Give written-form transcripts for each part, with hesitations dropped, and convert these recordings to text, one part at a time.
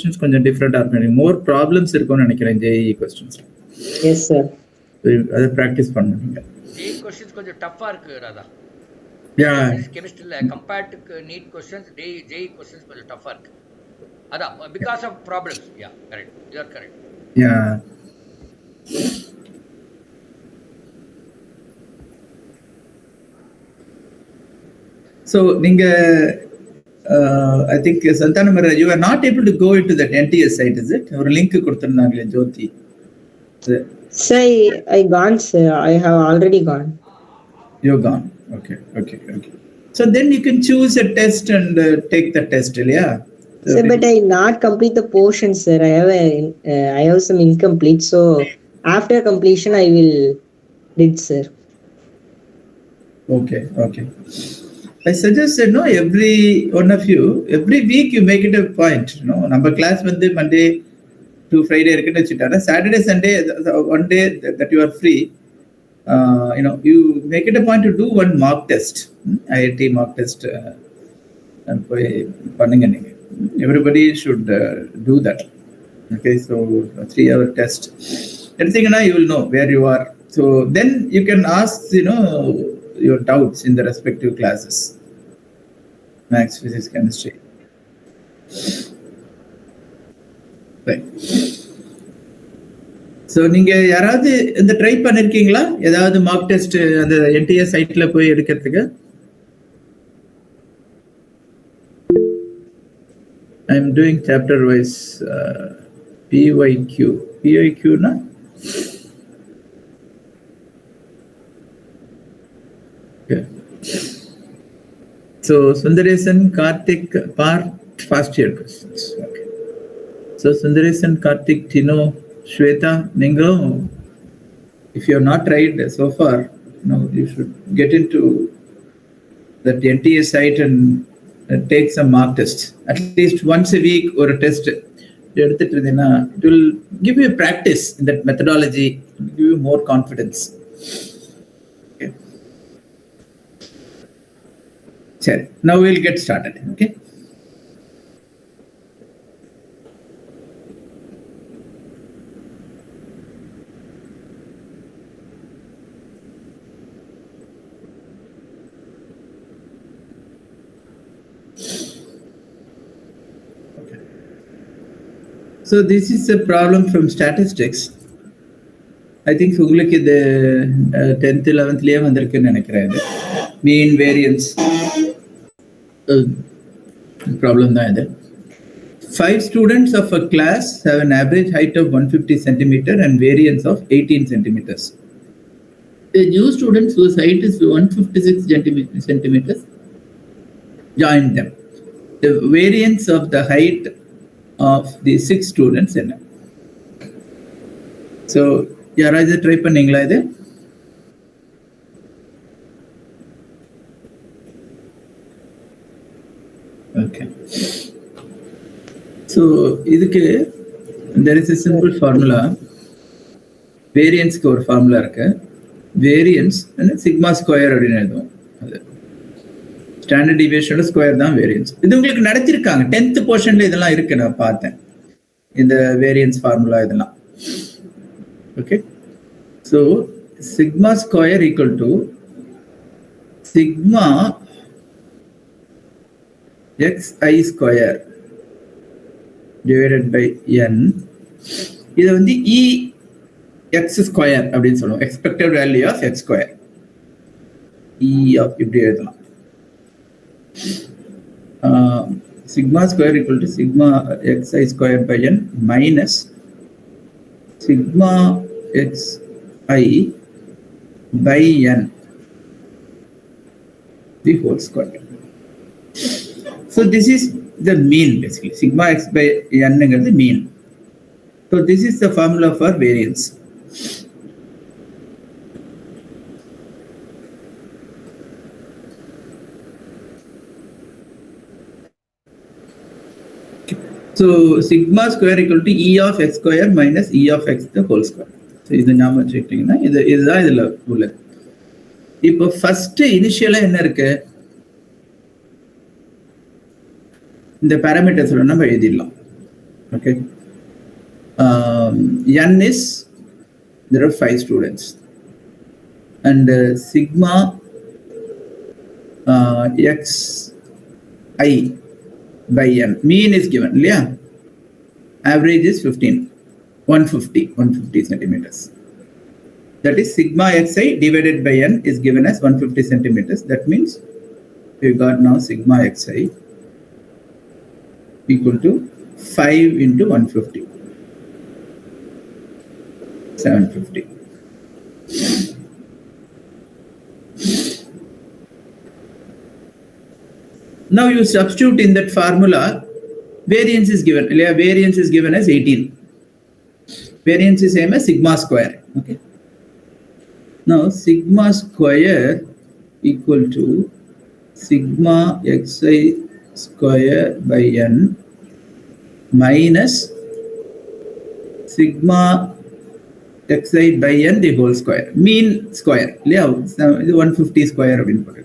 questions கொஞ்சம் டிஃபரெண்டா இருக்கும். மோர் problems இருக்கும்னு நினைக்கிறேன் JEE questions. Yes sir. அதை பிராக்டிஸ் பண்ணுங்க. JEE questions கொஞ்சம் டஃப்பா இருக்கு ராதா. கெமிஸ்ட்ரியில compared to NEET questions JEE questions கொஞ்சம் டஃப்பா இருக்கு. அதான் because of problems. Yeah, correct. You are correct. Yeah. So நீங்க I think Santanamara, you are not able to go into that NTS site, is it? ஒரு link கொடுத்திருந்தாங்களே Jyothi. Sir, I gone, sir. I have already gone. You're gone. Okay. So then you can choose a test and take the test, yeah? Sir, but I not complete the portion, sir. I have some incomplete. So after completion, I will did, sir. Okay. I suggest every one of you, every week you make it a point. Number class Monday to Friday, Saturday, Sunday, one day that you are free. You make it a point to do one mock test, IIT mock test, and everybody should do that. Okay, so a 3-hour test. Anything you will know where you are. So then you can ask, your doubts in the respective classes. Maths, physics, chemistry. Right. So நீங்க யாராவது இந்த try பண்ணிருக்கீங்களா? ஏதாவது mark test அந்த NTS சைட்ல போய் எடுக்கிறதுக்கு? I am doing chapter wise PYQ. PYQ na? Okay. So Sundaresan, Karthik, part first year questions. Okay. So Sundaresan, Karthik, Tino, Shweta, Ningo, if you have not tried so far, you should get into that NTS site and take some mock tests. At least once a week or a test. It will give you a practice in that methodology, give you more confidence. Okay. Sure. Now we'll get started. Okay. So this is a problem from statistics. I think உங்களுக்கு இது 10th 11th லயே வந்திருக்குன்னு நினைக்கிறேன். Mean variance problem தான் இது. 5 students of a class have an average height of 150 centimeter and variance of 18 centimeters. The new students whose height is 156 centimeters join them. The variance of the height of the 6 students in it. So யாராவது try பண்ணீங்களா இது? Okay. So இதுக்கு there is a simple formula. Variance-க்கு ஒரு formula இருக்கு. Variance sigma square அப்படின்னு எழுதுவோம். Standard டிவியேஷனோட square தான் variance. இது உங்களுக்கு நடத்திருக்காங்க 10th போர்ஷன்ல இதெல்லாம் இருக்கு, நான் பார்த்தேன் இந்த வேரியன்ஸ் ஃபார்முலா இதெல்லாம். Okay, so sigma square equal to sigma xi square divided by n. இதை வந்து ex ஸ்கொயர் அப்படின்னு சொல்லுவோம். Expected value of x square இப்படி எழுதலாம். Sigma square equal to sigma xi square by n minus sigma xi by n the whole square. So this is the mean basically. Sigma x by n is the mean. So this is the formula for variance. So sigma square equal to E of x square minus E of x the whole square. So இது ஞாபகம் வச்சுக்கிட்டீங்கன்னா இதுதான் இதுல உள்ளது. இப்போ first இனிஷியலா என்ன இருக்கு, இந்த பாராமீட்டர்ஸ் நம்ம எழுதிடலாம். Okay. N is, there are 5 students, and sigma x I by n, mean is given, yeah. Average is 150 centimeters. That is sigma xi divided by n is given as 150 centimeters. That means we got now sigma xi equal to 5 into 150, 750. Now you substitute in that formula, variance is given. Variance is given as 18. Variance is same as sigma square. Okay. Now sigma square equal to sigma xi square by n minus sigma xi by n the whole square. Mean square. 150 square of input.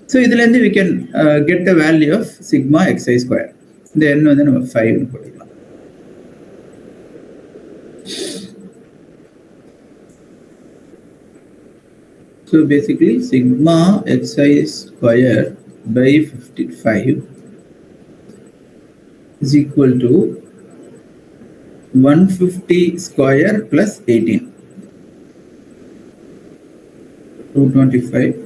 So we can get the value of sigma xi square. Then 5. So basically sigma xi square by 55 is equal to 150 square plus 18. 225.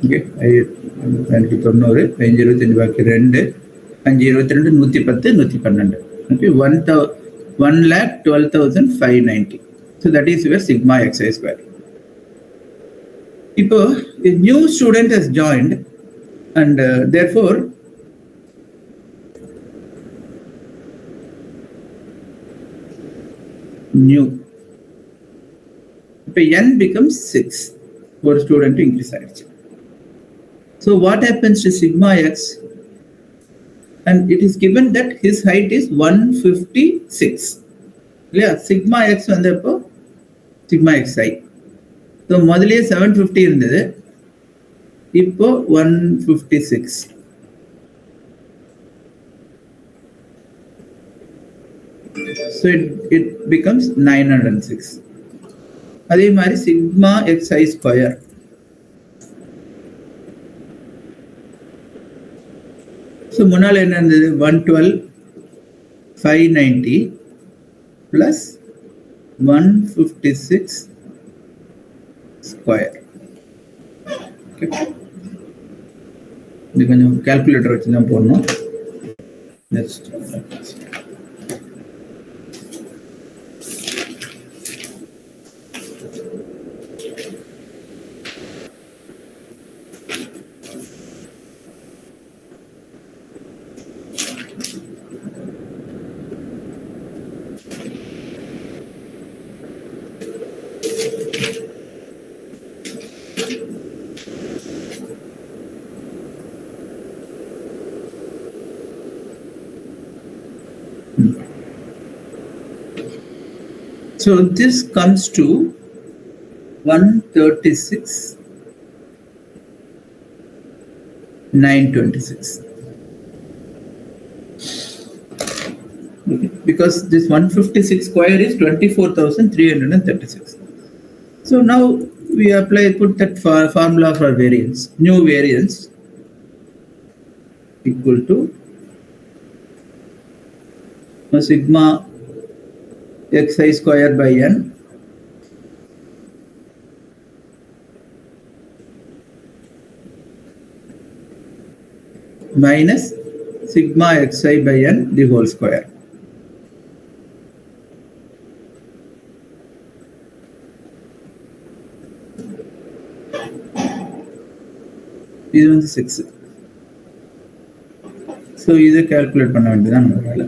Okay, okay, 1,12,590. So that is your sigma xi square. If a new student has joined, and therefore new, n becomes 6 for student to increase height. So what happens to sigma x? And it is given that his height is 156. Yeah, sigma x on the sigma xi. So model 750 in there. Ipo 156. So it becomes 906. Adhe mari sigma xi square. So munal enna 112,590 plus 156 square. Okay. Calculator vachina podnom. Next. So this comes to 136,926. Because this 156 square is 24,336. So now we put that formula for variance. New variance equal to sigma xi square by n minus sigma xi by n the whole square. இது வந்து 6. So இதை calculate பண்ண வேண்டியதான் நம்ம வேலை.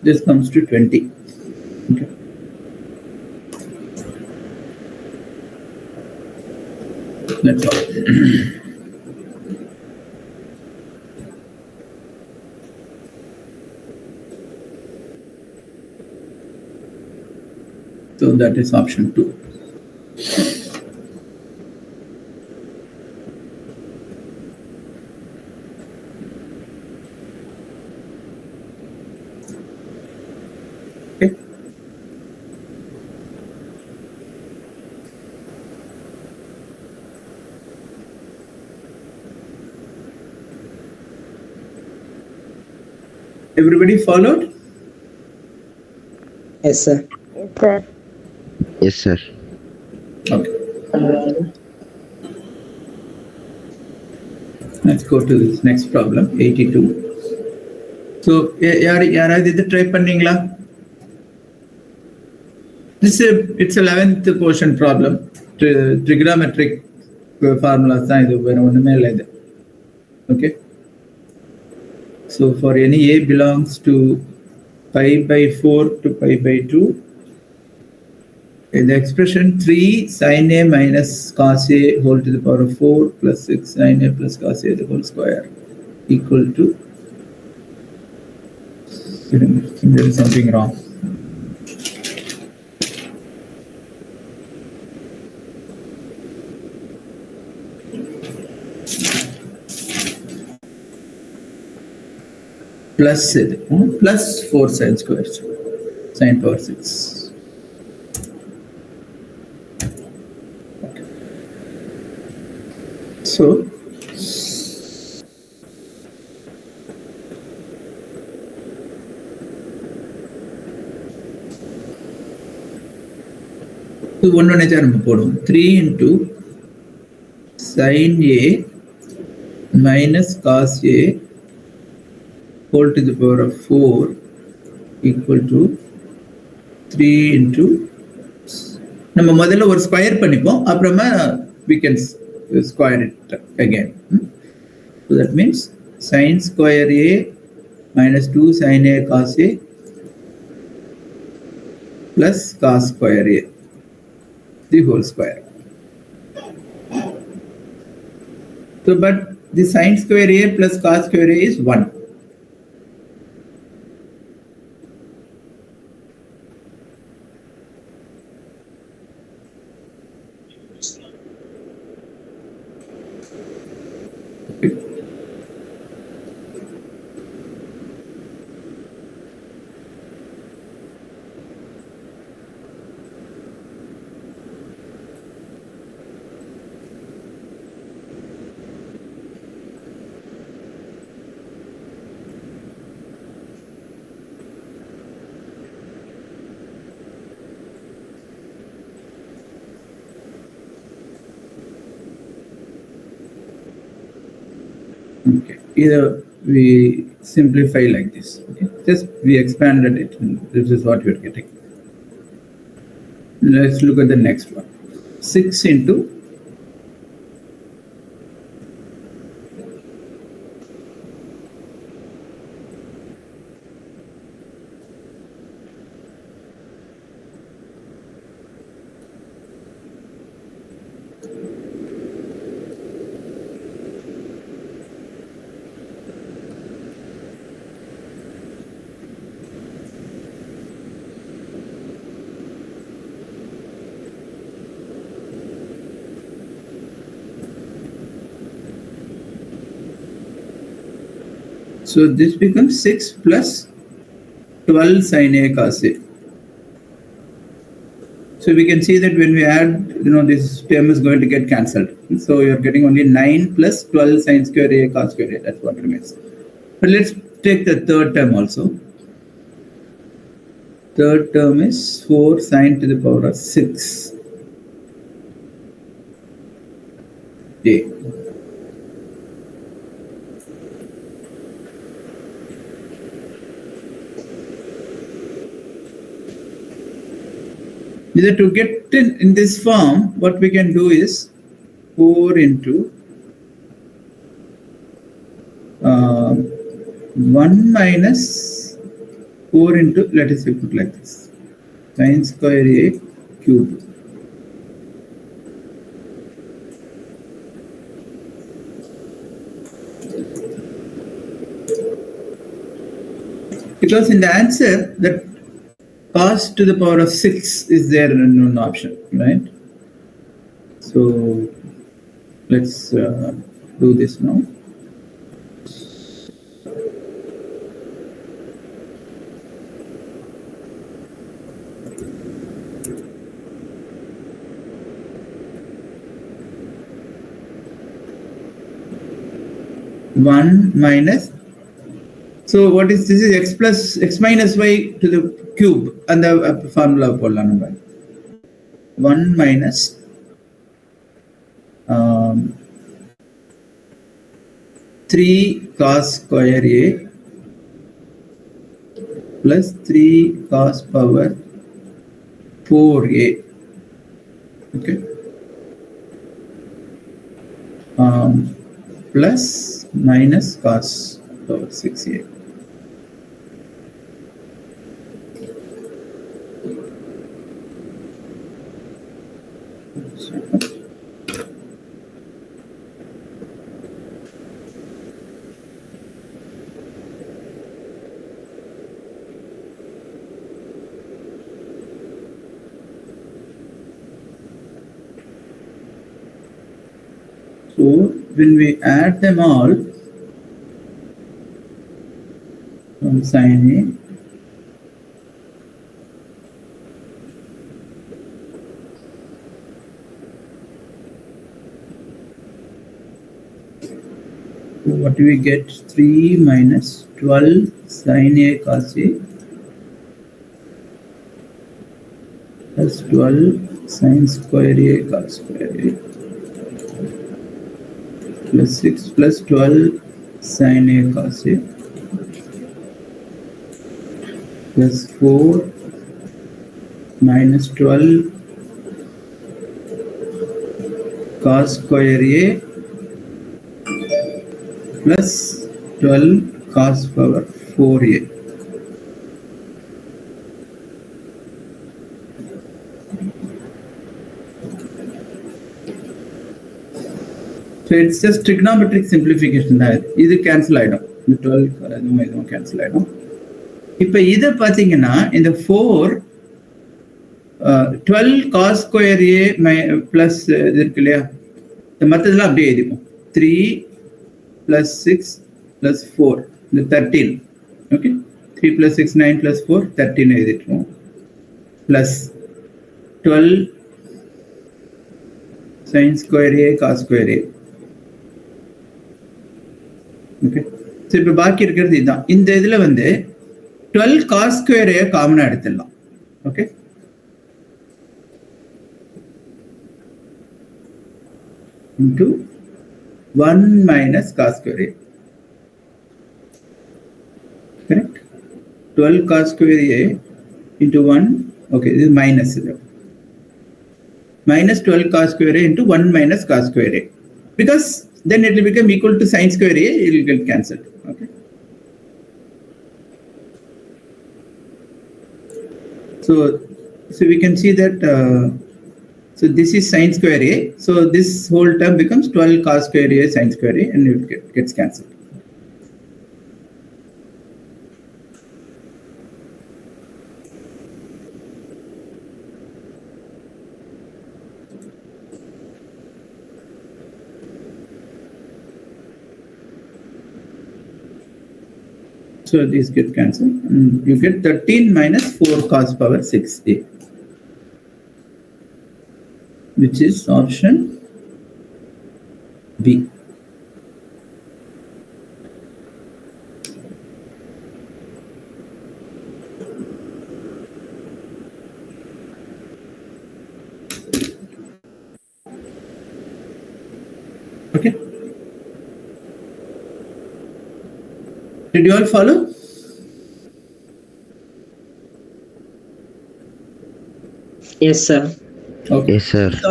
This comes to 20. Okay. That's all. So that is option 2. Okay. Everybody followed? Yes, sir. Yes, sir. Yes, sir. Okay. Let's go to this next problem, 82. So, யாராவது இது try பண்ணீங்களா? It's 11th portion problem. Trigonometric formulas தான் இது, வேற ஒண்ணுமே இல்லை இது. Okay. So for any a belongs to pi by 4 to pi by 2, the expression 3 sin a minus cos a whole to the power of 4 plus 6 sin a plus cos a the whole square equal to, there is something wrong. Plus it, plus 4 sin square, sin power 6. Okay. So ஒன்று நம்ம போடுவோம். 3 into sin a minus cos a whole to the power of 4 equal to 3 into, நம்ம முதல்ல ஒரு square பண்ணிப்போம், அப்புறமா we can square it again. So that means sin square a minus 2 sin a cos a plus cos square a the whole square. So but the sin square a plus cos square a is 1. Okay, either we simplify like this. Okay, just we expanded it, and this is what you're getting. Let's look at the next one. 6 into so this becomes 6 plus 12 sin a cos a. So we can see that when we add, this term is going to get cancelled. So you're getting only 9 plus 12 sin square a cos square a. That's what remains. But let's take the third term also. Third term is 4 sin to the power of 6 a. Either to get in this form, what we can do is 4 into 1 minus 4 into, let us say put like this, sine square a cube. Because in the answer, that cos to the power of 6 is there in an option, right? So let's do this now. One minus. So what is this? Is x plus x minus y to the cube, and the formula for 1 minus 3 cos square a plus 3 cos power 4a. Okay. Plus minus cos power 6a. So when we add them all, from sin a, so what do we get? 3 minus 12 sin a cos a plus 12 sin square a cos square a plus 6 plus 12 sin a cos a plus 4 minus 12 cos square a plus 12 cos power 4a. So it's just trigonometric simplification. This cancel item. The 12 cancel item. If either in the 4 12 cos square a plus the method 3 plus 6 plus 4 the 13. Okay, 3 plus 6 9 plus 4 13 plus 12 sin square a cos square a. Okay, so இப்போ பாக்கி இருக்கிறது இதுதான். இந்த இதுல வந்து 12 cos square a காமனா எடுத்துடலாம். Okay, into 1 minus cos square a. Correct? 12 cos square a into 1. Okay, this is minus. Minus 12 cos square a into 1 minus cos square a. Because then it will become equal to sin square a, it will get cancelled. Okay. So we can see that so this is sin square a. So this whole term becomes 12 cos square a sin square a, and it gets cancelled. So these get cancelled, and you get 13 minus 4 cos power 6a, which is option B. Okay. Did you all follow? Yes, sir. Okay. Yes, sir. So,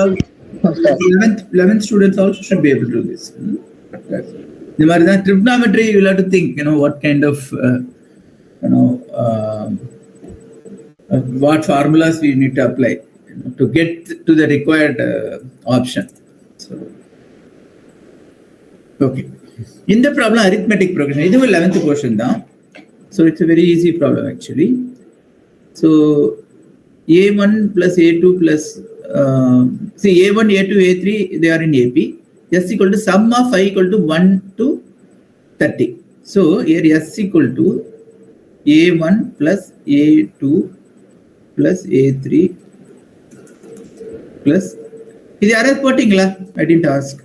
11th students also should be able to do this. The Maridhan trigonometry, you will have to think, what kind of, what formulas we need to apply to get to the required option. So, okay. In the problem, arithmetic progression, this is 11th question. So, it's a very easy problem actually. So, A1 plus A2 plus, see A1, A2, A3, they are in AP. S equal to sum of I equal to 1 to 30. So, here S equal to A1 plus A2 plus A3 plus, இது யாராவது போட்டிங்களா? I didn't ask.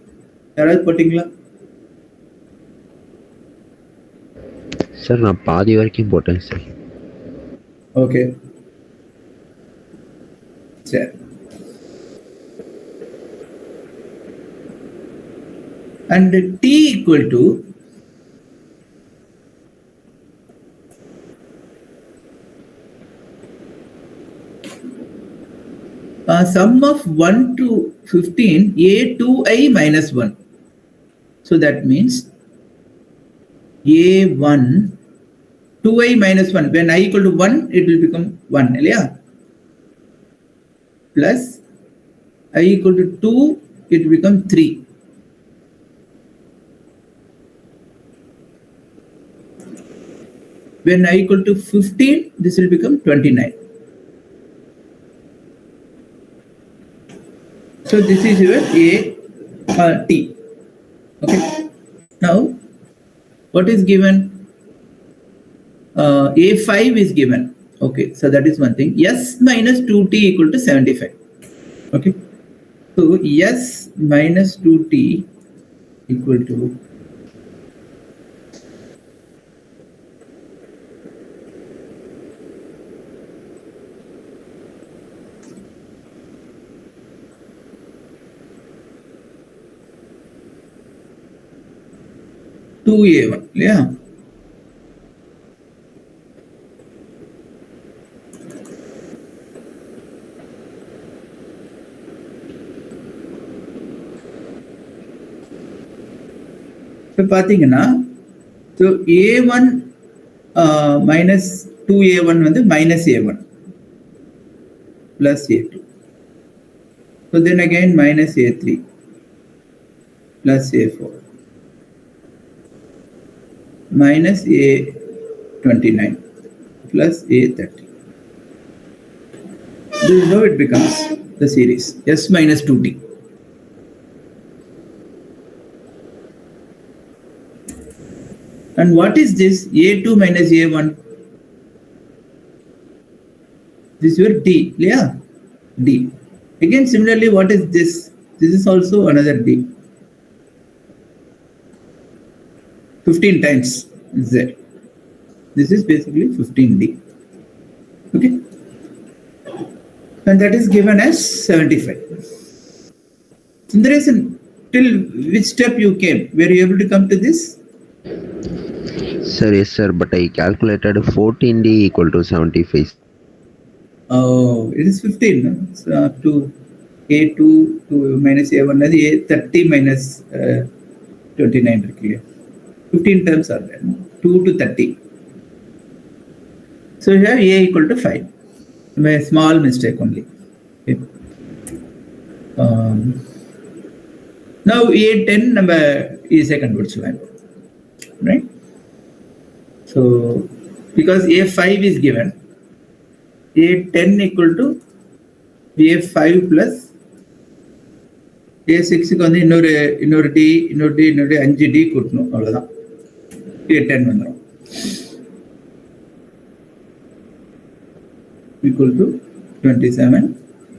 யாராவது போட்டிங்களா? Sir நான் பாதி வரைக்கும் போட்டேன் sir. Okay சரி. And T equal to sum of 1 to 15 A2I minus 1. So that means A1 2I minus 1. When I equal to 1, it will become 1. Yeah? Plus I equal to 2, it will become 3. When I equal to 15, this will become 29. So this is your T. Okay. Now, what is given? A5 is given. Okay. So that is one thing. S minus 2T equal to 75. Okay. So S minus 2T equal to A1. Yeah. இப்போ பார்த்தீங்கன்னா so A1 minus 2A1 வந்து minus A1 plus A2. So then again minus A3 plus A4 minus A29 plus A30. This is how it becomes the series S minus 2T. And what is this? A2 minus A1. This is your D. Yeah, D. Again, similarly, what is this? This is also another D. 15 times Z. This is basically 15D. Okay. And that is given as 75. Sundaresan, till which step you came? Were you able to come to this? Sir, yes sir, but I calculated 14D equal to 75. Oh, it is 15. No? So up to A2 to minus A1, A30 minus 29. 15 terms are there. 2 to 30. So you have A equal to 5. A small mistake only. Okay. Now A10 number is second line. Right? So because A5 is given, A10 equal to A5 plus A6 வந்து இன்னொரு D 5D கூட்டணும் அவ்வளவுதான். A10 வந்துரும். Equal to 27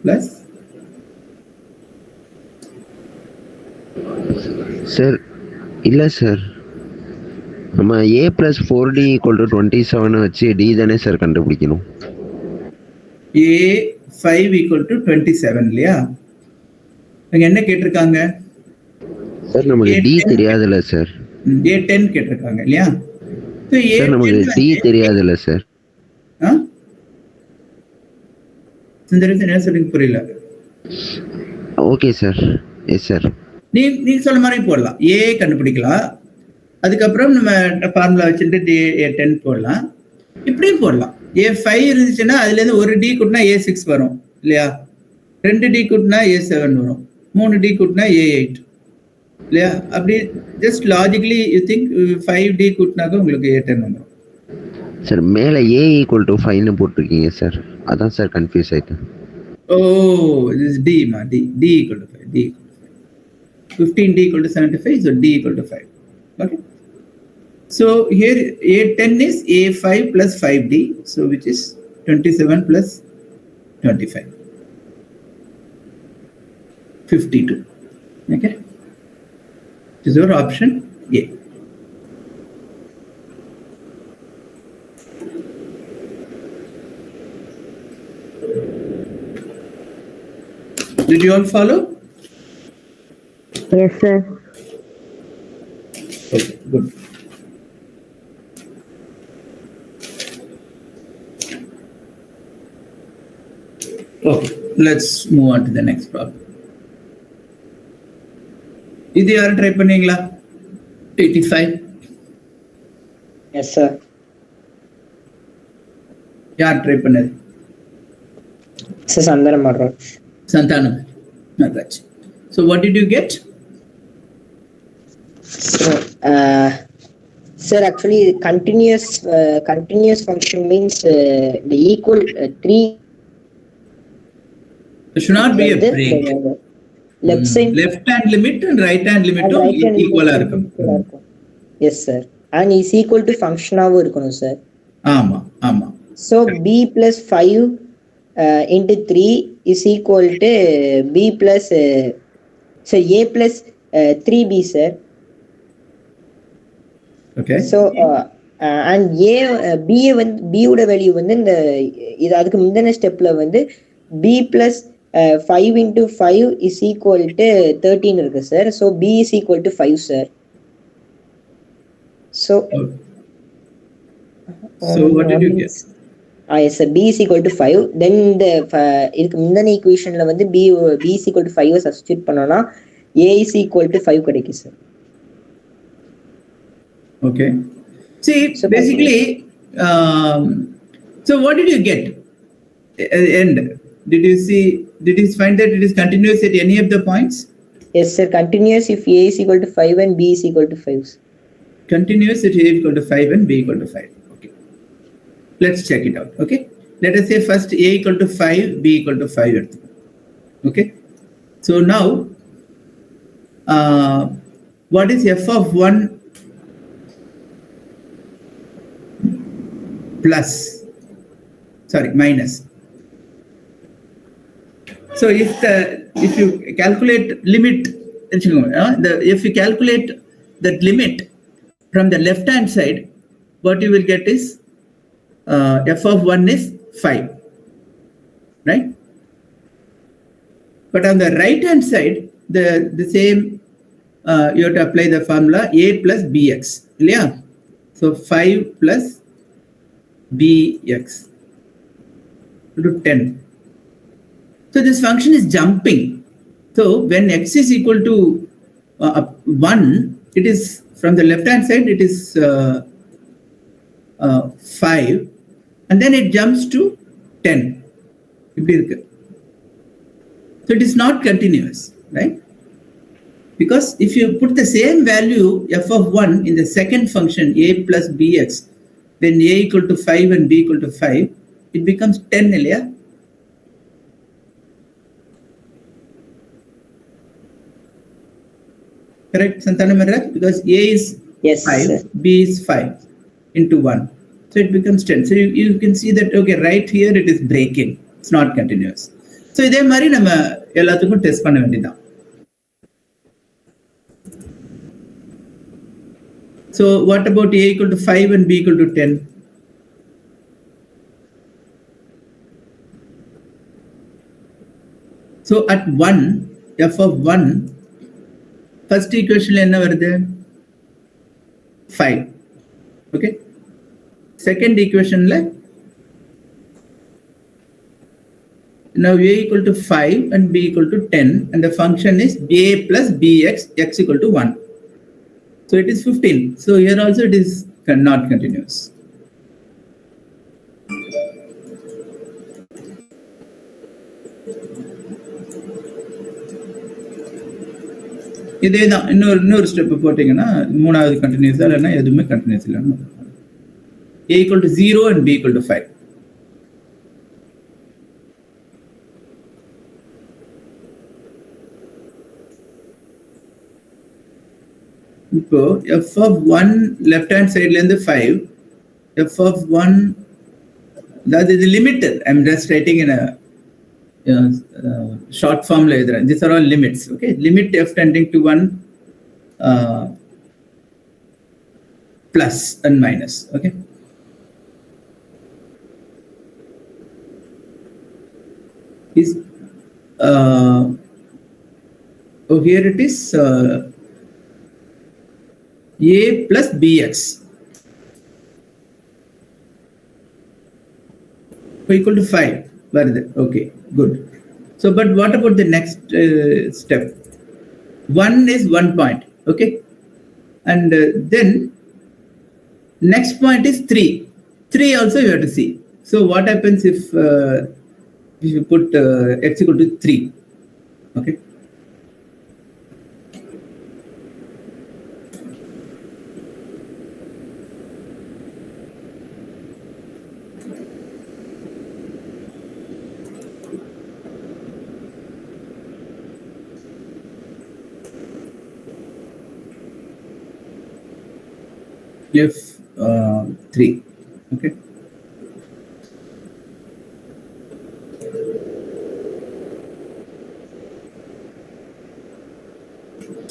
plus Sir, இல்ல sir, நம்ம A plus 4D equal to 27 வச்சு D தானே sir கண்டுபிடிக்கணும். A5 equal to 27 இல்லையா? அங்க என்ன கேட்டிருக்காங்க? சார் நமக்கு D தெரியாதுல்ல சார். A10 கேட்டிருக்காங்க இல்லையா? சார் நமக்கு D தெரியாதுல்ல சார். சுந்தரேசன் என்ன சொல்றீங்க புரியல. Okay sir. Yes sir. நீ சொல்ல மாதிரி போடலாம். ஏ கண்டுபிடிக்கலாம், அதுக்கப்புறம் நம்ம ஃபார்முலா வச்சுட்டு A10 போடலாம். இப்படியும் போடலாம். A5 இருந்துச்சுன்னா அதுல இருந்து ஒரு டி கூட்டினா A6 வரும் இல்லையா, 2 டி கூட்டினா A7 வரும், 3 டி கூட்டினா A8 இல்லையா. அப்படி just logically you think 5 d கூட்டினாக்க உங்களுக்கு A10 வந்துடும். சார் மேலே A = 5ன்னு போட்டிருக்கீங்க சார், அதான் சார் கன்ஃபியூஸ் ஆயிட்டேன். ஓ திஸ் D மா, D = 5, D 15D = 75, so D = 5. Okay, so here A10 is A5 plus 5D, so which is 27 plus 25, 52. Okay, this is our option A. Did you all follow? Yes, sir. Okay, good. Okay, let's move on to the next problem. இது யாரு try பண்ணீங்களா? 85. Yes, sir. யார் try பண்ணது? Sir, Sandana Maharaj. Santana Maharaj. So what did you get? So, sir, actually, continuous function means the equal 3. There should not be a break. Left side. Left hand limit and right hand limit equal இருக்கும். Yes, sir. And is equal to function ஆவும் இருக்கணும், sir. ஆமா ஆமா. So b plus 5 into 3 is equal to b plus so a plus 3b, sir. Okay. So and b வந்து b ஓட value வந்து இந்த இது அதுக்கு முந்தின ஸ்டெப்ல வந்து b plus 5 into 5 is equal to 13 இருக்கு, sir. So b is equal to 5, sir. So what did you get? Yes, sir. B is equal to 5. Then the இதுக்கு முந்தின ஈக்குவேஷன்ல வந்து b is equal to 5 substitute பண்ணோம்னா a is equal to 5 கிடைக்கும், sir. Okay. See, so basically, so what did you get at the end? Did you find that it is continuous at any of the points? Yes, sir. Continuous if a is equal to 5 and b is equal to 5. Continuous if a is equal to 5 and b equal to 5. Okay. Let's check it out. Okay. Let us say first a equal to 5, b equal to 5. Okay. So now, what is f of 1 plus, sorry, minus. So if you calculate limit, if you calculate that limit from the left hand side, what you will get is f of 1 is 5, right? But on the right hand side, the same you have to apply the formula a plus bx, yeah. So 5 plus bx to 10. So this function is jumping. So when x is equal to 1, it is from the left hand side, it is 5, and then it jumps to 10. So it is not continuous, right? Because if you put the same value f of 1 in the second function a plus bx, then a equal to 5 and b equal to 5, it becomes 10, yeah? Correct, Santana Maharaj? Because a is 5, sir. b is 5 into 1. So it becomes 10. So you can see that, okay, right here it is breaking. It's not continuous. So இதே மாதிரி நம்ம எல்லாத்துக்கும் test பண்ண வேண்டியதுதான். So what about a equal to 5 and b equal to 10? So at 1, f of 1, first equation என்ன வருது? 5. Okay. Second equation now a equal to 5 and b equal to 10, and the function is a plus bx, x equal to 1. So it is 15. So here also it is not continuous. இதே தான் இன்னொரு step போட்டிங்கன்னா மூணாவது கண்டினியூஸா இல்லைன்னா எதுவுமே continuous இல்லைன்னு a equal to 0 and b equal to 5. இப்போ f of 1 left hand side ல இருந்து 5, f of 1, that is the limit. I'm just writing in a short form la idra. These are all limits. Okay, limit f tending to 1 plus and minus. Okay, is oh, here it is a plus bx equal to 5. Where is it? Okay, good. So, but what about the next step? 1 is 1 point. Okay, and then next point is 3. 3 also you have to see. So, what happens if you put x equal to 3? Okay. F3. Okay.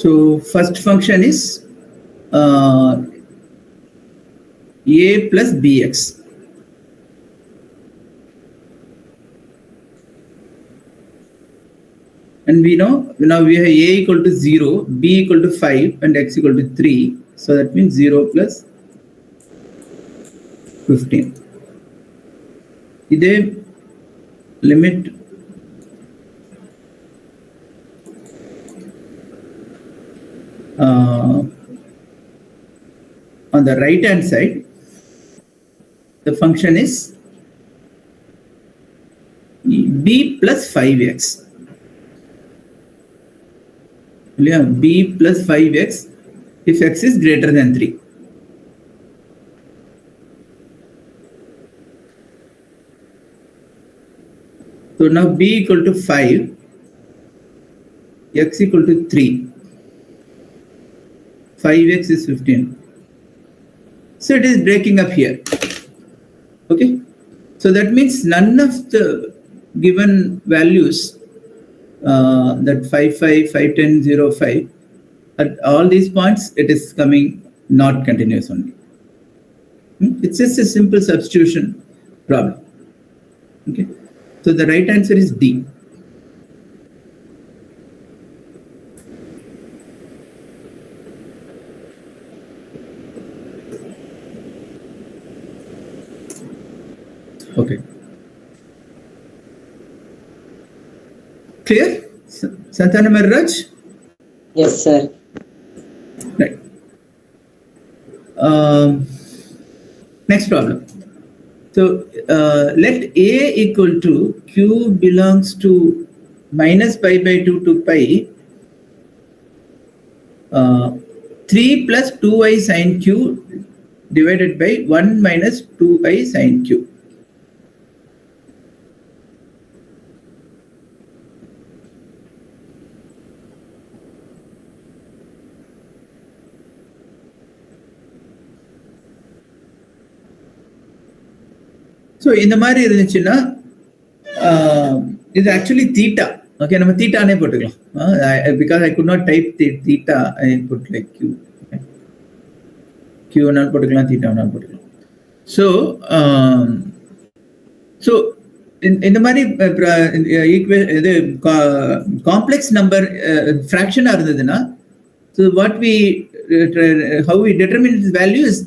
So first function is a plus bx. And we know now we have a equal to 0, b equal to 5, and x equal to 3. So that means 0 plus 15. This limit on the right hand side, the function is b plus 5x. Yeah, b plus 5x if x is greater than 3. So now b equal to 5, x equal to 3, 5x is 15. So it is breaking up here. Okay, so that means none of the given values that 5, 5, 5, 10, 0, 5, at all these points it is coming not continuous only. It's just a simple substitution problem. Okay, so the right answer is D. Okay. Clear? Santana Marraj? Yes, sir. Right. Next problem. So let A equal to Q belongs to minus pi by 2 to pi 3 plus 2i sin Q divided by 1 minus 2i sin Q. So in the மாதிரி இருந்துச்சுன்னா இது actually theta. Okay, நம்ம theta னே போட்டுக்கலாம். Because I could not type the theta, I put like Q. Okay. Q னால போட்டுக்கலாம், theta னால போட்டுக்கலாம். So இந்த மாதிரி இது காம்ப்ளெக்ஸ் நம்பர் ஃபிராக்ஷனா இருந்ததுன்னா, so what we how we determine its value is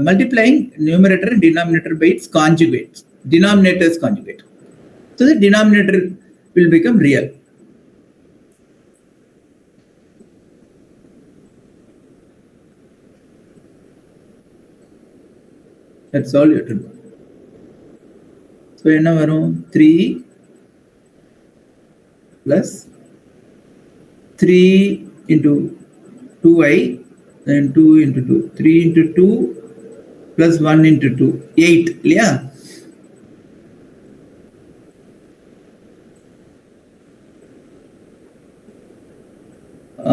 multiplying numerator and denominator by its conjugate, denominator's conjugate. So the denominator will become real. That's all you have to do. So என்ன வரும் 3 plus 3 into 2i, then 2 into 2, 3 into 2 plus 1 into 2, 8, இல்லையா?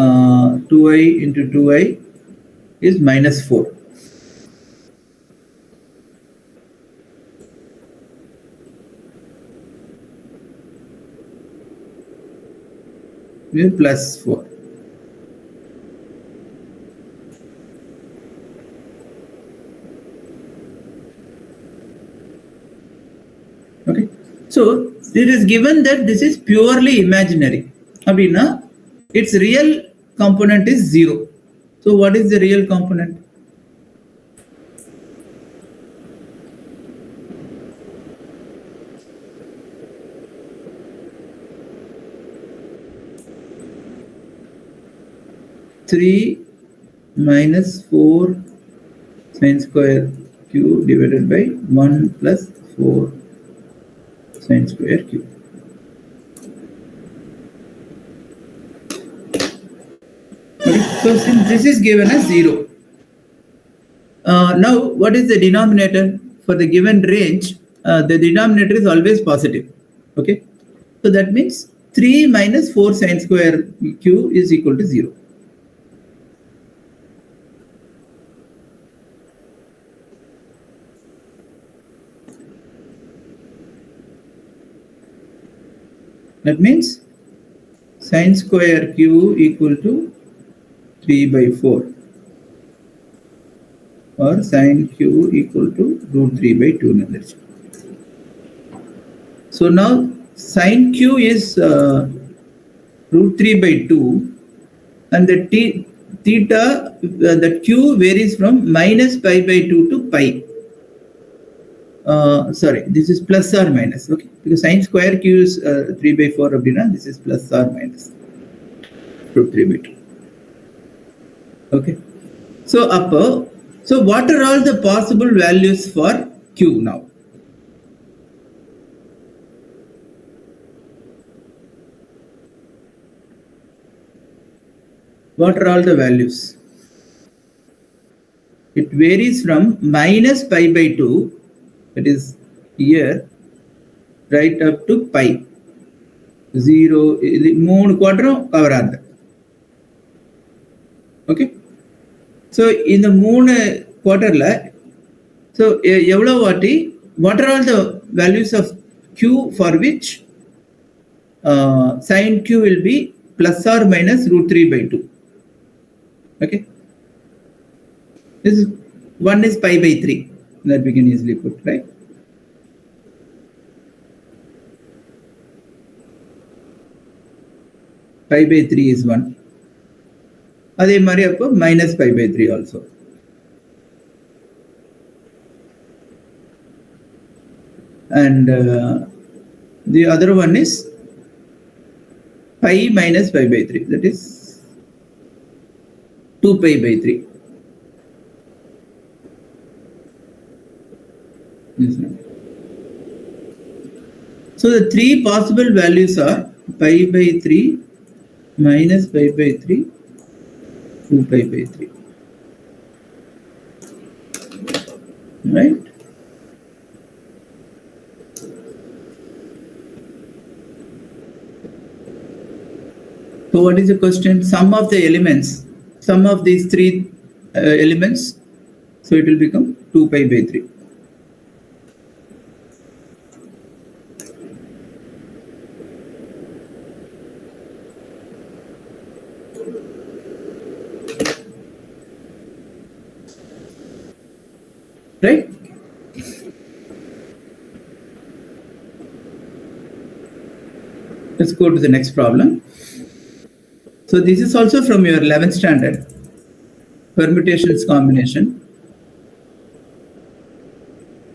Uh, 2i into 2i is minus 4. Plus 4. Okay, so it is given that this is purely imaginary. Abhina, its real component is 0. So what is the real component? Three minus 4 sine square q divided by 1 plus 4 sine square q. Okay. So since this is given as 0, now what is the denominator for the given range? The denominator is always positive. Okay, so that means 3 minus 4 sine square q is equal to 0. That means sine square q equal to 3 by 4 or sine q equal to root 3 by 2. So now sine q is root 3 by 2 and the theta, the q varies from minus pi by 2 to pi. Sorry, this is plus or minus, okay, because sine square q is 3 by 4 abdina, this is plus or minus root 3 by 2. Okay, so so what are all the possible values for q now? What are all the values? It varies from minus pi by 2, that is here, right up to pi. 0, 3 quarter cover on that. Okay, so in the 3 quarter, so what are all the values of q for which sine q will be plus or minus root 3 by 2. Okay, this is one is pi by 3 that we can easily put, right? Pi by 3 is 1. Adhe mari appo minus pi by 3 also. And the other one is pi minus pi by 3, that is 2 pi by 3. So the 3 possible values are pi by 3, minus pi by 3, 2 pi by 3. Right? So what is the question? Sum of the elements, sum of these 3 elements, so it will become 2 pi by 3. Right? Let's go to the next problem. So this is also from your 11th standard, permutations combination.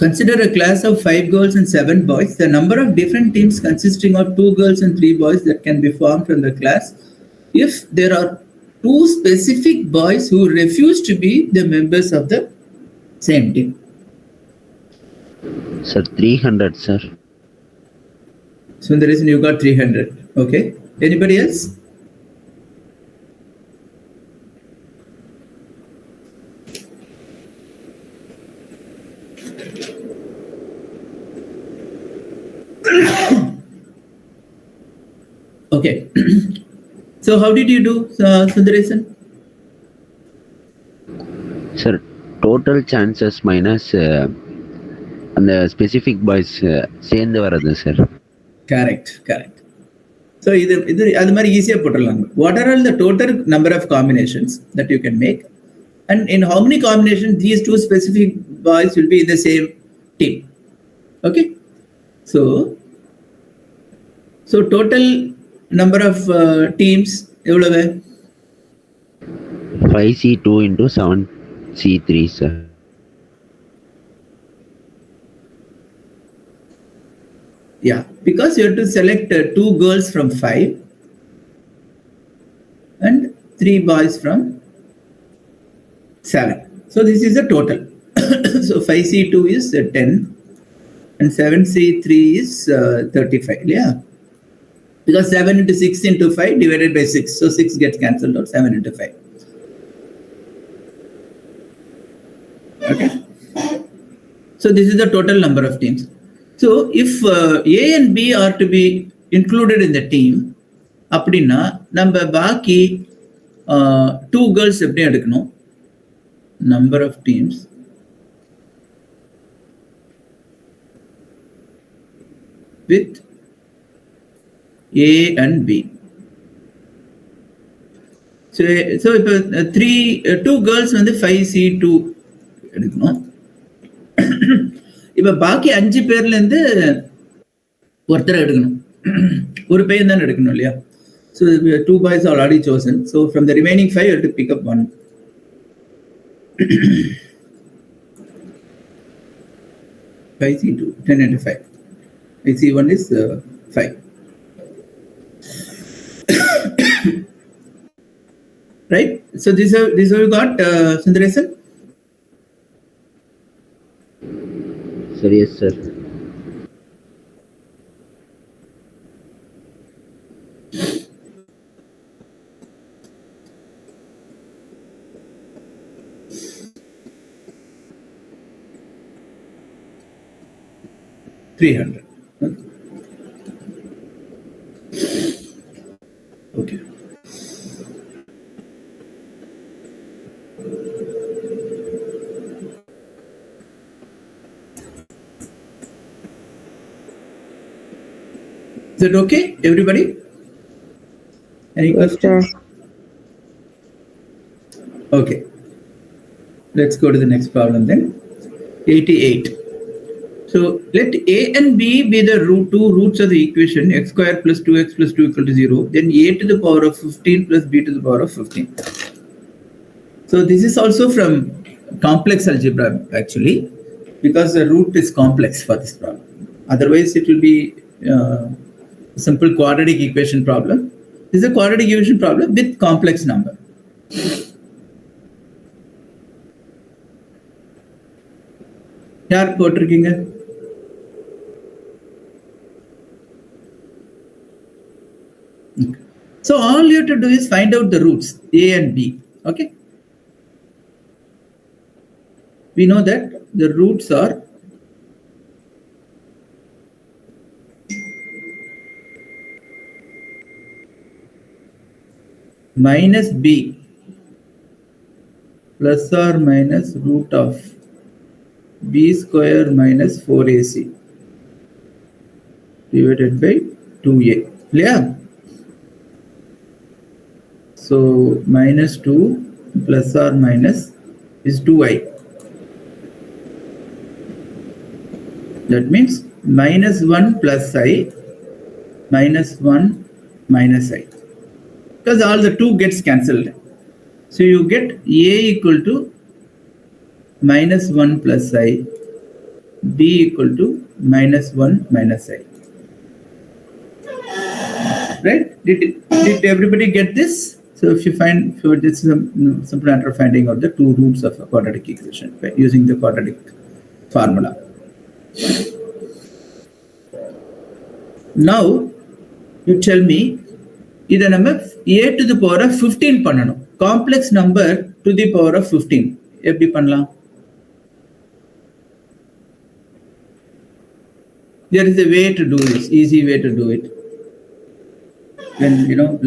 consider a class of 5 girls and 7 boys. The number of different teams consisting of 2 girls and 3 boys that can be formed from the class if there are 2 specific boys who refuse to be the members of the same team. Sir, 300, sir. So the reason you got 300. Okay. Anybody else? Okay. So how did you do, Sundaresan? Sir, total chances minus and the specific boys சேர்ந்து வரது sir. Correct. So இது அது மாதிரி ஈஸியா போட்டுடலாம். What are all the total number of combinations that you can make, and in how many combinations these 2 specific boys will be in the same team? Okay. So total number of teams எவ்வளவு? 5C2 into 7C3 sir. Yeah, because you have to select 2 girls from 5 and 3 boys from 7. So this is the total. So 5C2 is 10 and 7C3 is 35. Yeah, because 7 into 6 into 5 divided by 6. So 6 gets cancelled out, 7 into 5. Okay. So this is the total number of teams. So if A and B are to be included in the team, அப்படின்னா நம்ம பாக்கி 2 girls எப்படி எடுக்கணும்? Number of teams with A and B. So இப்போ 2 girls வந்து 5C2 எடுக்கணும். இப்ப பாக்கி 5 பேர்ல இருந்து ஒருத்தரை எடுக்கணும். ஒரு பையன் தான் எடுக்கணும் இல்லையா? So 2 boys are already chosen. So from the remaining 5 you have to pick up 1. 5C2 10 into 5. IC1 is 5. Right? So this how you got Sundaresan? Sir, yes sir. $300. Okay. Is it okay, everybody? Any questions? Okay. Let's go to the next problem then. 88. So let A and B be the 2 roots of the equation x square plus 2x plus 2 equal to 0. Then A to the power of 15 plus B to the power of 15. So this is also from complex algebra actually, because the root is complex for this problem. Otherwise it will be simple quadratic equation problem. This is a quadratic equation problem with complex number. யார் போட்டிருக்கீங்க? So all you have to do is find out the roots A and B. Okay. We know that the roots are minus B plus or minus root of B square minus 4AC divided by 2A. Clear? So minus 2 plus or minus is 2I. That means minus 1 plus I minus 1 minus I. Because all the 2 gets cancelled. So you get A equal to minus 1 plus I b equal to -1 minus I. Right? Did everybody get this? So if you find, so this is a simple matter of finding out the two roots of a quadratic equation by using the quadratic formula. Now you tell me, இதை நம்ம a to the power of 15 பண்ணணும். Complex number to the power of 15 எப்படி பண்ணலாம்? There is a way to do this, easy way to do it. When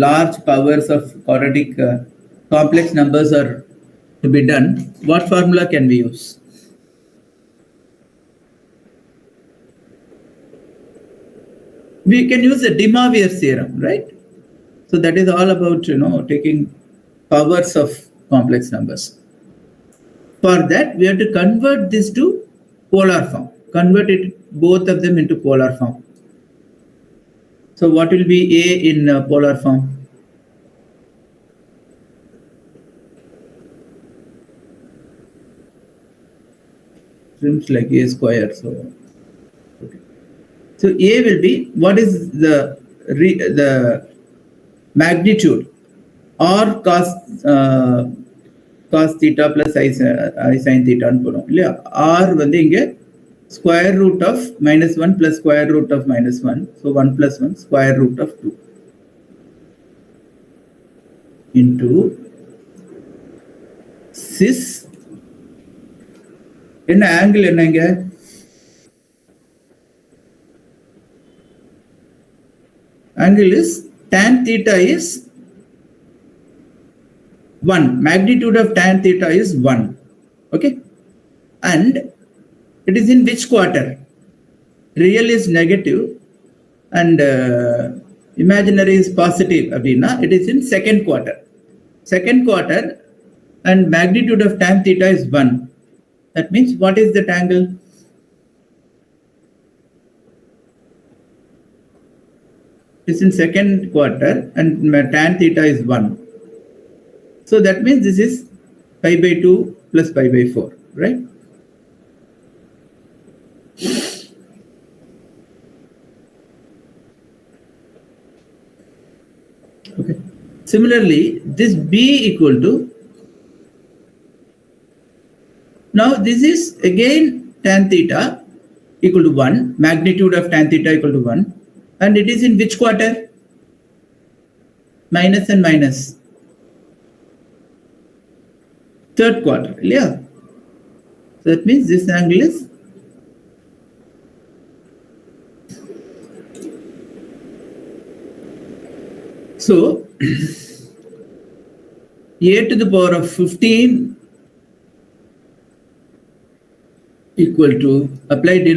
large powers of quadratic complex numbers are to be done, what formula can we use? We can use the De Moivre's theorem, right? So that is all about taking powers of complex numbers. For that, we have to convert this to polar form. Convert it, both of them, into polar form. So what will be a in polar form? Seems like a square. So okay. So a will be, what is the magnitude or cos theta plus I sin theta anu போறோம் இல்லையா? r வந்து இங்க square root of -1 plus square root of -1, so 1 plus 1 square root of 2 into cis, என்ன angle என்ன இங்க? Angle is tan theta is 1. Magnitude of tan theta is 1. Okay, and it is in which quarter? Real is negative and imaginary is positive. It is in second quarter. Second quarter, and magnitude of tan theta is 1. That means what is that angle? It is in second quarter and tan theta is 1. So that means this is pi by 2 plus pi by 4, right? Okay. Similarly, this b equal to, now this is again tan theta equal to 1, magnitude of tan theta equal to 1, and it is in which quarter? Minus and minus. Third quarter, yeah. So that means this angle is so a to the power of 15 equal to, apply De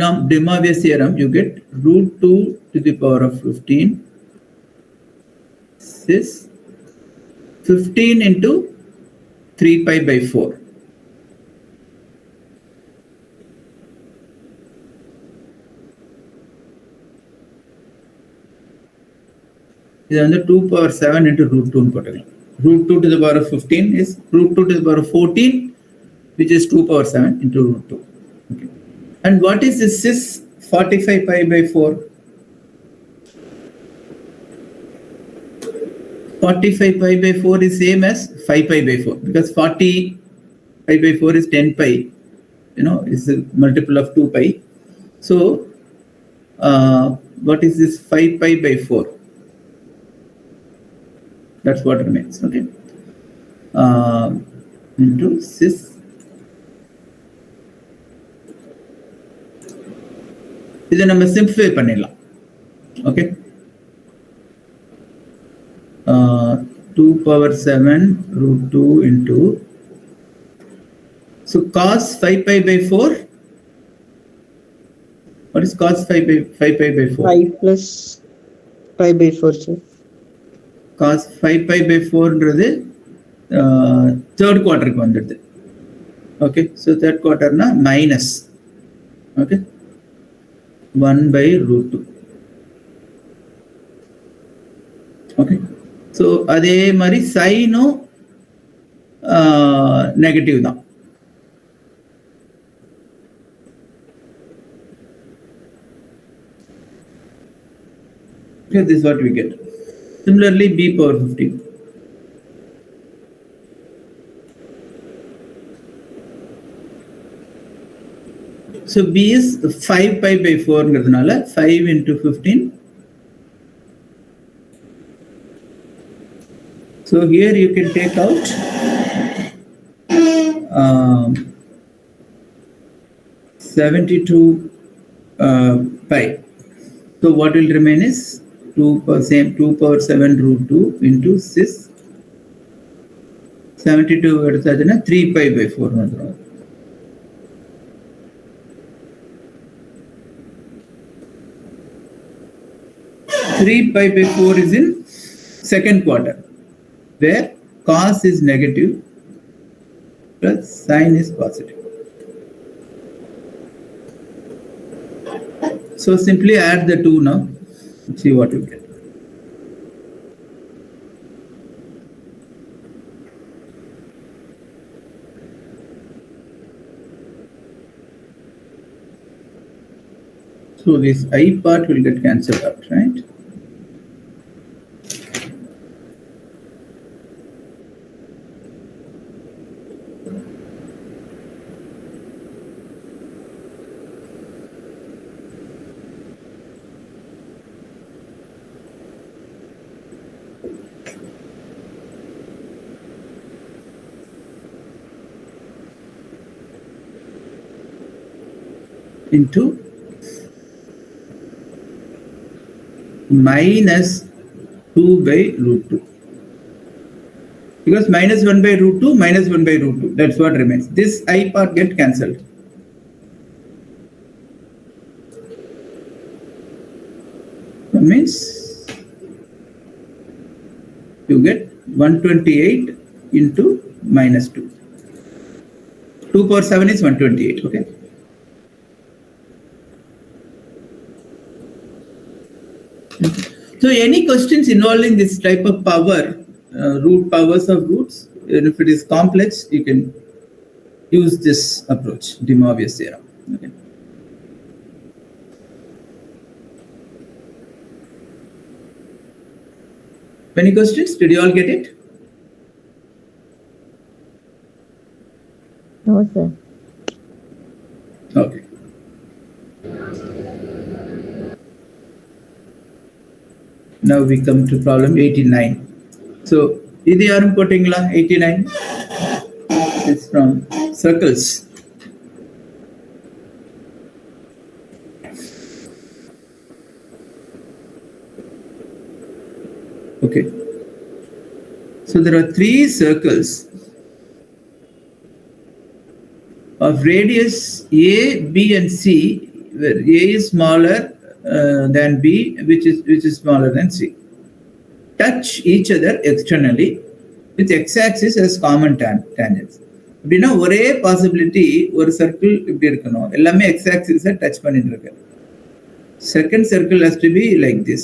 Moivre's theorem, you get root 2 to the power of 15. This 15 into 3 pi by 4. This is 2 power 7 into root 2. Root 2 to the power of 15 is root 2 to the power of 14, which is 2 power 7 into root 2. Okay. And what is this cis 45 pi by 4? 45 pi by 4 is same as 5 pi by 4, because 40 pi by 4 is 10 pi, is a multiple of 2 pi. So what is this 5 pi by 4? That's what remains. Okay. Into cis. இதை நம்ம simplify பண்ணிடலாம். Okay, 2 power 7 root 2 into, so cos 5 pi by 4. What is cos 5 pi by 4? 5 plus pi by 4, sir. Cos 5 pi by 4 ன்றது third quarter க்கு வந்துடுது. Okay, so third quarter na minus, okay, 1 by root 2. Okay, so அதே மாதிரி சைனும் negative தான். Okay, this is what we get. Similarly, b power 15. So b is 5 pi by 4 5 into 15. So here you can take out 72 pi. So what will remain is 2 power 7 root 2 into 6. 72 3 pi by 4. 3 pi by 4 is in second quarter, where cos is negative plus sine is positive. So simply add the two now, see what you get. So this I part will get cancelled out, right? Into minus 2 by root 2. Because minus 1 by root 2, minus 1 by root 2, that's what remains. This I part get cancelled. That means you get 128 into minus 2. 2 power 7 is 128, okay? So any questions involving this type of power, root powers of roots, and if it is complex, you can use this approach, De Moivre's theorem. Okay. Any questions? Did you all get it? No, sir. Okay. Now we come to problem 89. So, this is putting 89. It's from circles. Okay. So there are 3 circles of radius A, B, and C, where A is smaller than B, which is smaller than C. Touch each other externally with x-axis as common tangents. அப்படின்னா ஒரே possibility ஒரு circle இப்படி இருக்கணும், எல்லாமே x-axis touch பண்ணிட்டு இருக்கு. Second circle has to be like this.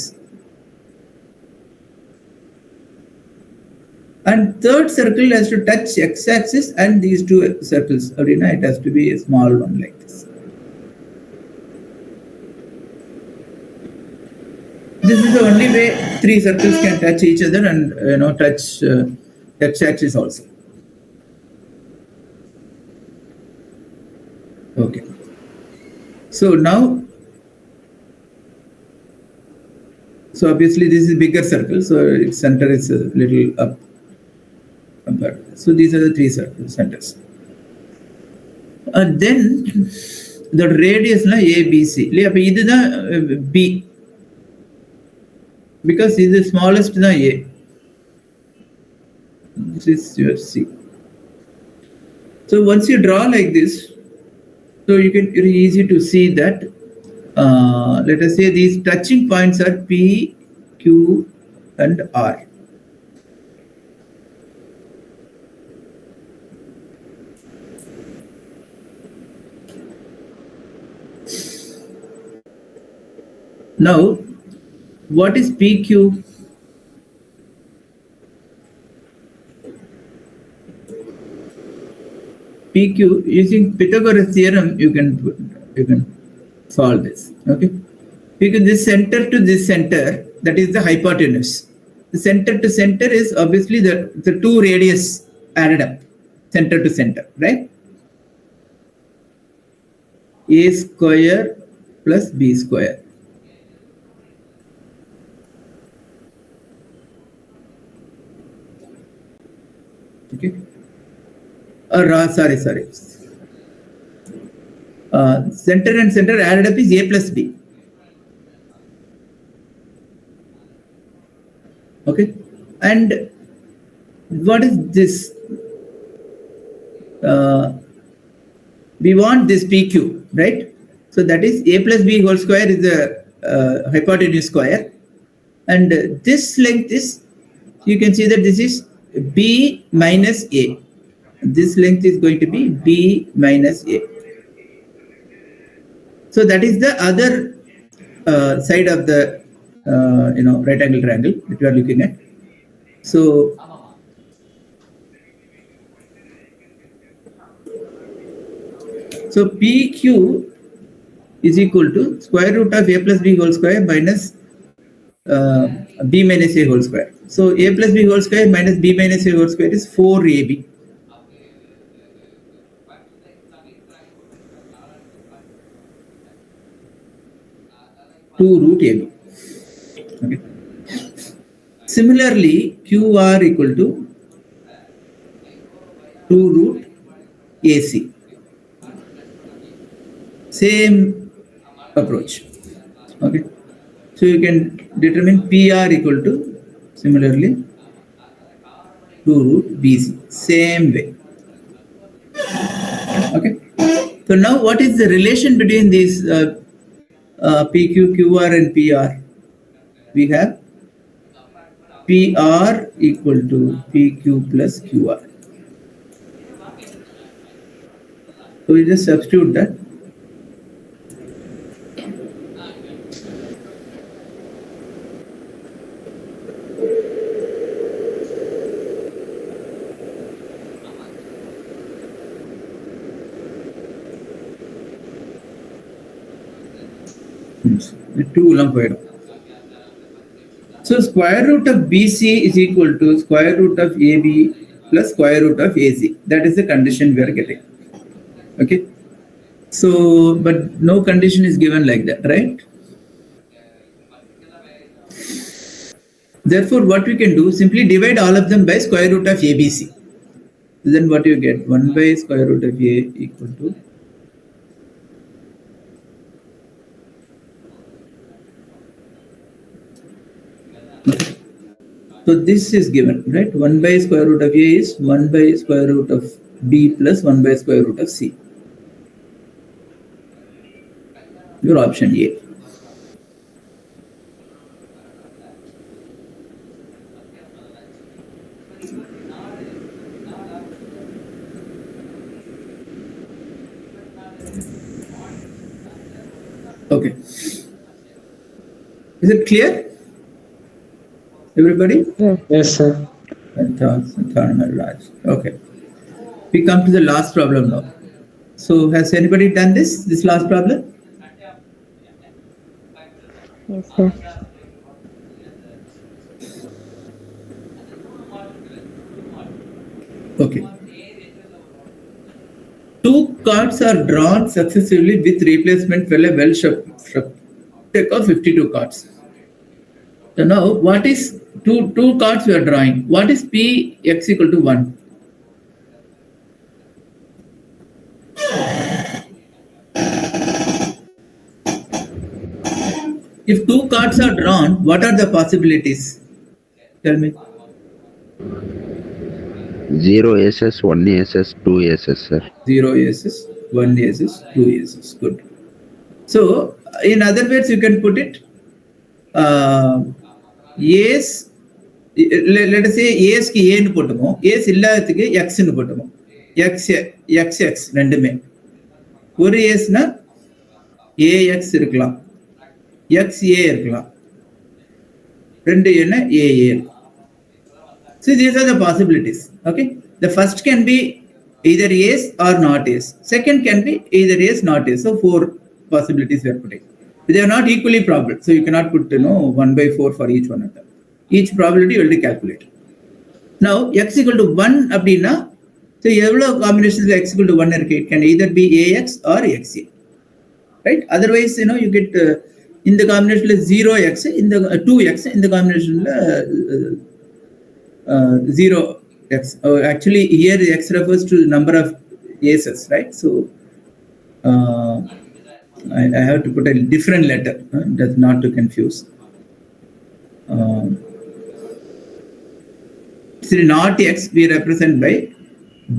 And third circle has to touch x-axis and these two circles. It has to be a small one like this. This is the only way 3 circles can touch each other and touch x-axis also. Okay. So now, so obviously this is bigger circle, so its center is a little up. So these are the 3 circle centers. And then the radius is ABC. This is B. Because this is the smallest A. This is your C. So once you draw like this, so you can, it's easy to see that, let us say these touching points are P, Q, and R. Now, what is PQ? PQ, using Pythagoras theorem, you can solve this. Okay, because this center to this center that is the hypotenuse. The center to center is obviously the two radius added up, center to center, right? A square plus B square. Okay. Sorry. Center and center added up is A plus B. Okay. And what is this? We want this PQ, right? So that is A plus B whole square is the hypotenuse square. And this length is, you can see that this is B minus A. This length is going to be B minus A. So that is the other side of the right angle triangle that we are looking at. So PQ is equal to square root of A plus B whole square minus B minus A whole square. So A plus B whole square minus B minus A whole square is 4AB. Root AB. Okay. Similarly, QR equal to 2 root AC. Same approach. Okay. So you can determine PR equal to similarly 2 root BC. Same way. Okay. So now what is the relation between these PQ, QR and PR? We have PR equal to PQ plus QR. So we just substitute that. So square root of BC is equal to square root of AB plus square root of AC. That is the condition we are getting. Okay. So, but no condition is given like that, right? Therefore, what we can do, simply divide all of them by square root of ABC. Then what you get? 1 by square root of A equal to so this is given, right? 1 by square root of A is 1 by square root of B plus 1 by square root of C. Your option A. Okay. Is it clear? Everybody? Yes, sir. Okay. We come to the last problem now. So has anybody done this last problem? Yes, sir. Okay. 2 cards are drawn successively with replacement for a well-shuffled deck of 52 cards. So now, what is two cards we are drawing? What is P x equal to 1? If 2 cards are drawn, what are the possibilities? Tell me. 0 SS, 1 SS, 2 SS, sir. 0 SS, 1 SS, 2 SS. Good. So, in other words, you can put it A's, let us say A's ki A nu potumo, A's illadhukku X nu potumo. X rendume. ஒரு A's na AX இருக்கலாம். XA இருக்கலாம். ரெண்டு என்ன AA. So these are the possibilities. Okay. The first can be either A's or not A's. Second can be either A's, not A's. So 4 possibilities we are putting. They are not equally probable. So you cannot put 1 by 4 for each one of them. Each probability you will be calculated. Now x equal to 1 அப்படின்னா, so எவ்வளோ combinations x equal to 1 இருக்கு? It can either be ax or xa, right? Otherwise you get in the combination 0x, in the 2x, in the combination 0x. Actually here x refers to the number of aces, right? So I have to put a different letter, that's not to confuse. So not x we represent by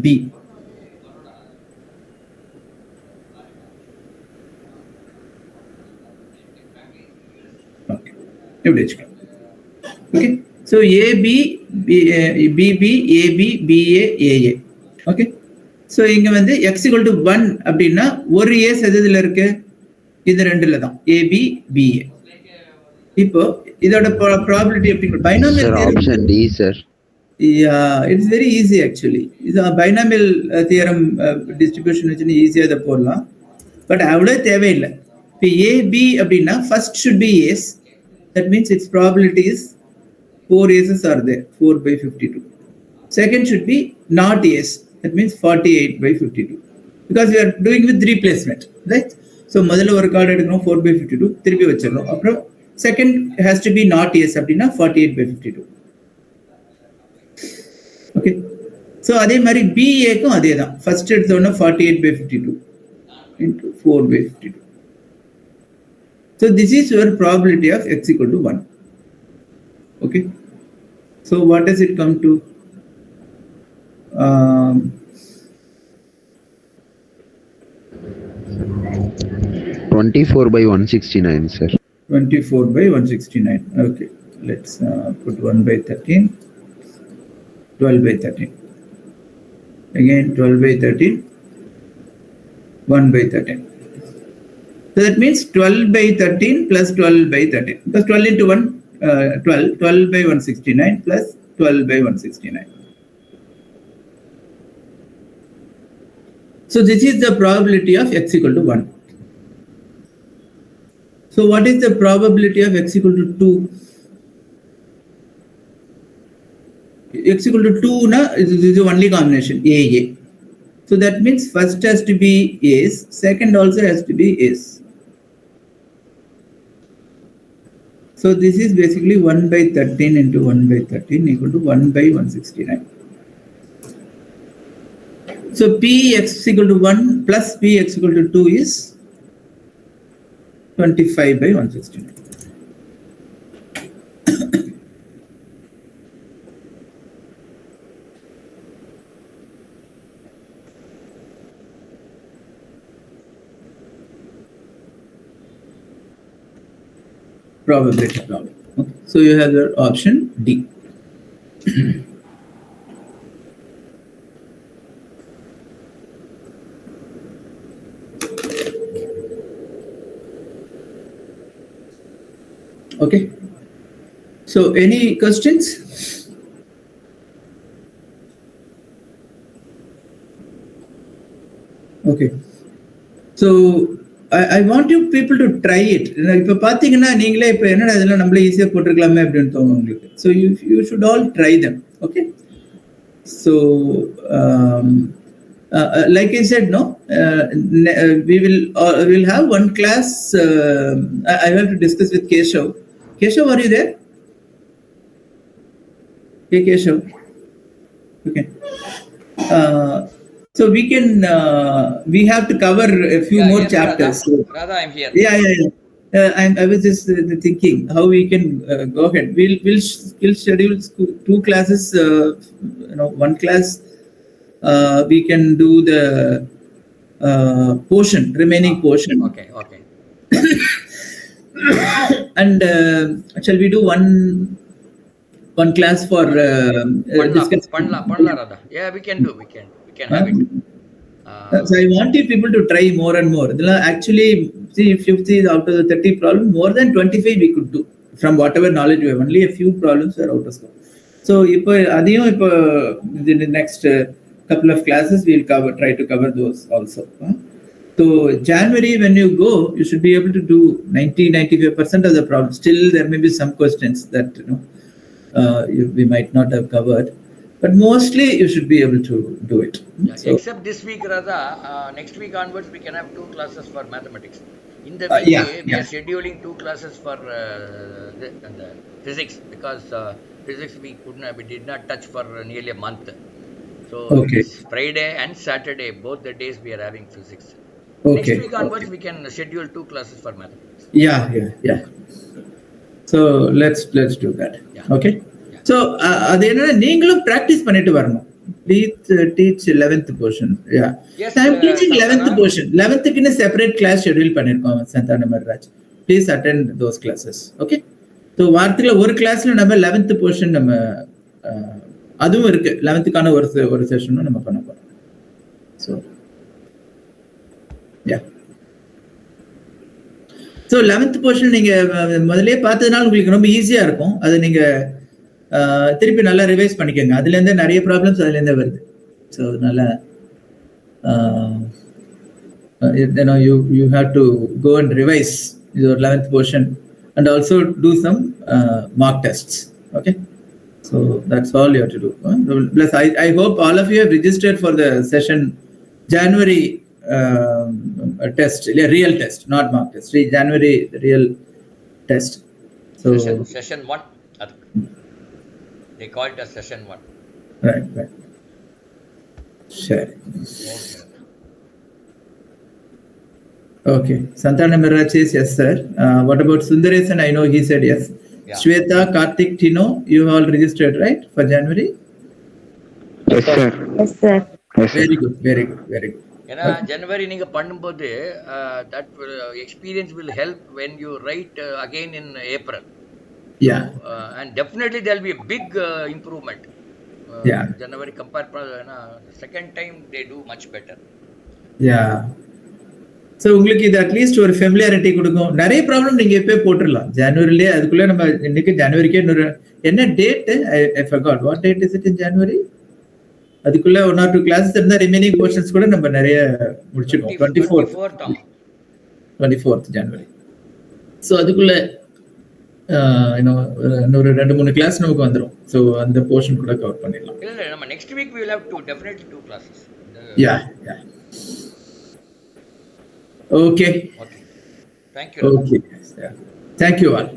b. Okay. Okay. So AB, BB, AB, BA, AA. Okay. So இங்க வந்து x equal to 1 அப்படின்னா ஒரு a எதுல இருக்கு? இது ரெண்டுல தான், AB, BA. இப்போ இதோட probability எப்படி? Binomial theorem. Option D, sir. Yeah, it's very easy actually. It's a binomial theorem distribution which is easier the போடலாம். But அவ்வளவு தேவையில்லை. இப்போ A, B அப்படின்னா first should be A's. That means its probability is 4 A's are there, 4 by 52. Second should be not A's. That means 48 by 52. Because we are doing with replacement, right? So முதல்ல ஒரு card எடுக்கணும் 4 by 52, திருப்பி வச்சிடணும். அப்புறம் second has to be not A's அப்படின்னா 48 by 52. Okay. So அதே மாதிரி BA க்கும் அதே தான். First எடுத்தோம்னா 48 by 52 into 4 by 52. So this is your probability of x equal to 1. Okay. So what does it come to? 24 by 169, sir. 24 by 169. Okay. Let's put 1 by 13. 12 by 13. Again 12 by 13. 1 by 13. So that means 12 by 13 plus 12 by 13. Because 12 into 1, 12. 12 by 169 plus 12 by 169. So this is the probability of x equal to 1. So what is the probability of x equal to 2? X equal to 2 is the only combination AA. So that means first has to be A's, second also has to be A's. So this is basically 1 by 13 into 1 by 13 equal to 1 by 169. So Px equal to 1 plus Px equal to 2 is 25 by 169. Probability problem. Okay. So you have your option D. Okay. So any questions? Okay. So I want you people to try it. இப்போ பார்த்தீங்கன்னா நீங்களே இப்போ என்னடா இதெல்லாம் நம்மளே ஈஸியாக போட்டிருக்கலாமே அப்படின்னு தோணும் உங்களுக்கு. So you should all try them. Okay. So like I said, we will have one class. I have to discuss with Keshav. Keshav, are you there? Hey, Keshav. Okay. So we can we have to cover a few more chapters. Radha, I'm here. Yeah. I was just thinking how we can go ahead. We'll schedule 2 classes. One class we can do the remaining portion. Okay. And shall we do one class for Panla, Radha. Yeah, we can have it. So I want you people to try more and more. Actually, see, if you see out of the 30 problems, more than 25 we could do from whatever knowledge we have. Only a few problems are out of scope. So in the next couple of classes we'll try to cover those also. So So January, when you go, you should be able to do 90-95% of the problem. Still, there may be some questions that we might not have covered, but mostly you should be able to do it. Yeah, So, except this week, Radha, next week onwards, we can have 2 classes for mathematics. In the week, we are scheduling 2 classes for the physics, because physics we did not touch for nearly a month. So this Friday and Saturday, both the days we are having physics. Next week onwards, we can schedule 2 classes for mathematics. Yeah. So let's do that. Yeah. Okay. Yeah. So அது என்னன்னா நீங்களும் practice பண்ணிட்டு வரணும். Please teach 11th portion. Yeah. Yes, I'm teaching 11th portion. 11th க்கு இன்னும் separate class schedule பண்ணிருக்கோம் சந்தான மர்ராஜ். Please attend those classes. Okay. So வாரத்துல ஒரு கிளாஸ்ல நம்ம 11th portion நம்ம அதுவும் இருக்கு. 11th-க்கான ஒரு செஷனும் நம்ம பண்ண போறோம். So yeah. So 11th portion நீங்கள் முதலே பார்த்ததுனால உங்களுக்கு ரொம்ப ஈஸியாக இருக்கும். அதை நீங்கள் திருப்பி நல்லா ரிவைஸ் பண்ணிக்கோங்க. அதுலேருந்தே நிறைய ப்ராப்ளம்ஸ் அதுலேருந்தே வருது. ஸோ அதனால you have to go and revise your 11th portion and also do some mock tests. Okay, so that's all you have to do. Plus I hope all of you have registered for the session January test, real test, not mock test. January real test. So session 1. They call it as session 1. Right. Sure. Okay. Santana Miraj says yes, sir. What about Sundaresan? I know he said yes. Yeah. Shweta, Karthik, Tino, you all registered, right, for January? Yes, sir. Yes, sir. Very good. ஏன்னா ஜனவரி நீங்க பண்ணும்போது that experience will help when you write again in April. And definitely there will be big improvement. ஜனவரி compare பண்ணா second time they do much better. So உங்களுக்கு இது at least ஒரு familiarity கொடுக்கும். நிறைய ப்ராப்ளம் நீங்க எப்போ போட்டுடலாம் ஜனவரிலேயே. அதுக்குள்ள நம்ம இன்னைக்கு ஜனவரிக்கே இன்னொரு என்ன date I forgot what date is it in January. அதுக்குள்ள 1 or 2 கிளாஸஸ் இருந்தா ரிமைனிங் போர்ஷன்ஸ் கூட நம்ம நிறைய முடிச்சிடுவோம். 24th ஜனவரி. ஸோ அதுக்குள்ள இன்னொரு 2-3 கிளாஸ் நமக்கு வந்துடும். ஸோ அந்த போர்ஷன் கூட கவர் பண்ணிடலாம். இல்லை நம்ம next week we will have definitely 2 classes. Yeah. Okay. Thank you. Okay. Yeah. Thank you all.